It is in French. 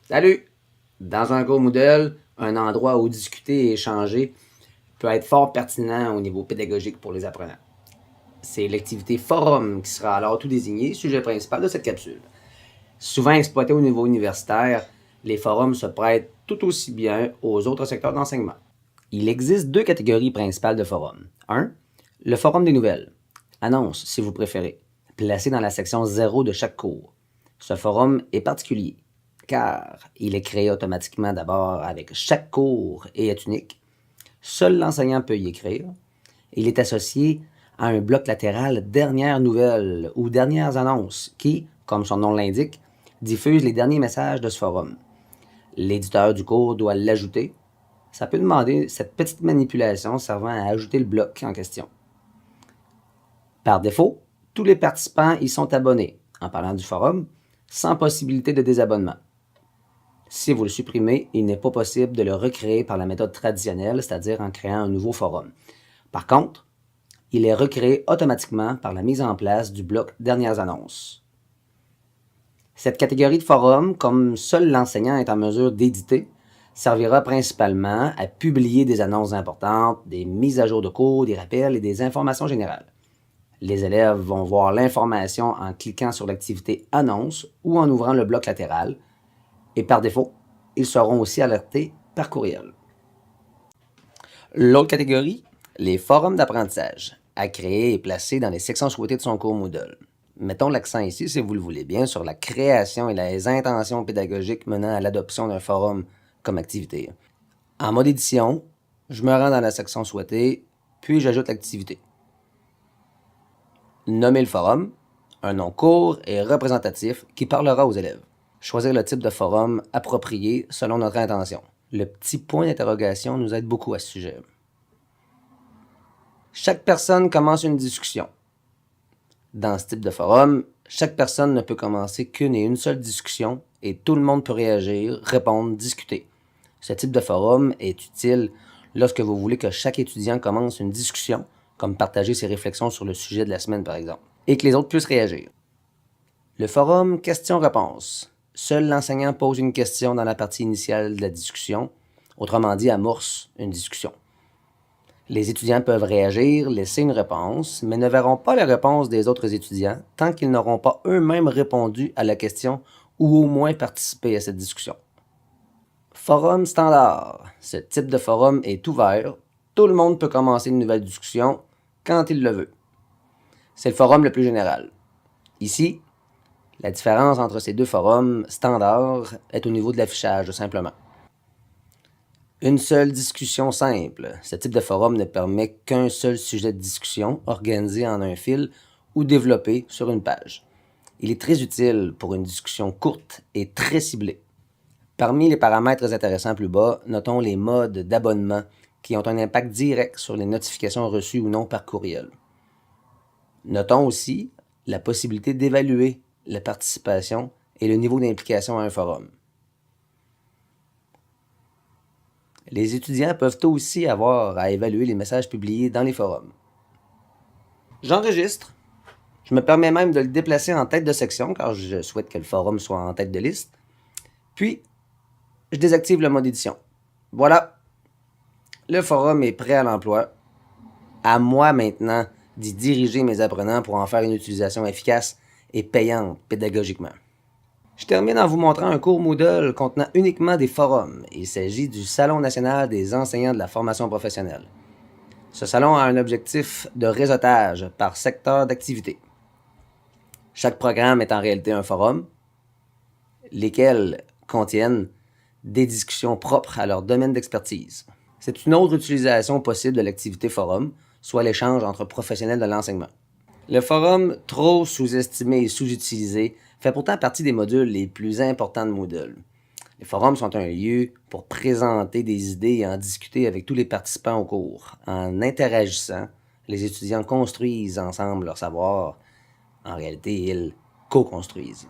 Salut! Dans un cours Moodle, un endroit où discuter et échanger peut être fort pertinent au niveau pédagogique pour les apprenants. C'est l'activité forum qui sera alors tout désigné, sujet principal de cette capsule. Souvent exploité au niveau universitaire, les forums se prêtent tout aussi bien aux autres secteurs d'enseignement. Il existe deux catégories principales de forums. 1. Le forum des nouvelles. Annonce, si vous préférez, placé dans la section 0 de chaque cours. Ce forum est particulier, car il est créé automatiquement d'abord avec chaque cours et est unique. Seul l'enseignant peut y écrire. Il est associé à un bloc latéral dernières nouvelles ou dernières annonces qui, comme son nom l'indique, diffuse les derniers messages de ce forum. L'éditeur du cours doit l'ajouter. Ça peut demander cette petite manipulation servant à ajouter le bloc en question. Par défaut, tous les participants y sont abonnés, en parlant du forum, sans possibilité de désabonnement. Si vous le supprimez, il n'est pas possible de le recréer par la méthode traditionnelle, c'est-à-dire en créant un nouveau forum. Par contre, il est recréé automatiquement par la mise en place du bloc Dernières annonces. Cette catégorie de forum, comme seul l'enseignant est en mesure d'éditer, servira principalement à publier des annonces importantes, des mises à jour de cours, des rappels et des informations générales. Les élèves vont voir l'information en cliquant sur l'activité Annonce ou en ouvrant le bloc latéral. Et par défaut, ils seront aussi alertés par courriel. L'autre catégorie, les forums d'apprentissage, à créer et placer dans les sections souhaitées de son cours Moodle. Mettons l'accent ici, si vous le voulez bien, sur la création et les intentions pédagogiques menant à l'adoption d'un forum comme activité. En mode édition, je me rends dans la section souhaitée, puis j'ajoute l'activité. Nommer le forum, un nom court et représentatif qui parlera aux élèves. Choisir le type de forum approprié selon notre intention. Le petit point d'interrogation nous aide beaucoup à ce sujet. Chaque personne commence une discussion. Dans ce type de forum, chaque personne ne peut commencer qu'une et une seule discussion et tout le monde peut réagir, répondre, discuter. Ce type de forum est utile lorsque vous voulez que chaque étudiant commence une discussion, comme partager ses réflexions sur le sujet de la semaine par exemple, et que les autres puissent réagir. Le forum questions-réponses. Seul l'enseignant pose une question dans la partie initiale de la discussion, autrement dit amorce une discussion. Les étudiants peuvent réagir, laisser une réponse, mais ne verront pas la réponse des autres étudiants tant qu'ils n'auront pas eux-mêmes répondu à la question ou au moins participé à cette discussion. Forum standard. Ce type de forum est ouvert. Tout le monde peut commencer une nouvelle discussion quand il le veut. C'est le forum le plus général. Ici, la différence entre ces deux forums standards est au niveau de l'affichage, simplement. Une seule discussion simple. Ce type de forum ne permet qu'un seul sujet de discussion organisé en un fil ou développé sur une page. Il est très utile pour une discussion courte et très ciblée. Parmi les paramètres intéressants plus bas, notons les modes d'abonnement qui ont un impact direct sur les notifications reçues ou non par courriel. Notons aussi la possibilité d'évaluer la participation et le niveau d'implication à un forum. Les étudiants peuvent aussi avoir à évaluer les messages publiés dans les forums. J'enregistre. Je me permets même de le déplacer en tête de section car je souhaite que le forum soit en tête de liste. Puis, je désactive le mode édition. Voilà, le forum est prêt à l'emploi. À moi maintenant d'y diriger mes apprenants pour en faire une utilisation efficace et payante pédagogiquement. Je termine en vous montrant un cours Moodle contenant uniquement des forums. Il s'agit du Salon national des enseignants de la formation professionnelle. Ce salon a un objectif de réseautage par secteur d'activité. Chaque programme est en réalité un forum, lesquels contiennent des discussions propres à leur domaine d'expertise. C'est une autre utilisation possible de l'activité forum, soit l'échange entre professionnels de l'enseignement. Le forum, trop sous-estimé et sous-utilisé, fait pourtant partie des modules les plus importants de Moodle. Les forums sont un lieu pour présenter des idées et en discuter avec tous les participants au cours. En interagissant, les étudiants construisent ensemble leur savoir. En réalité, ils co-construisent.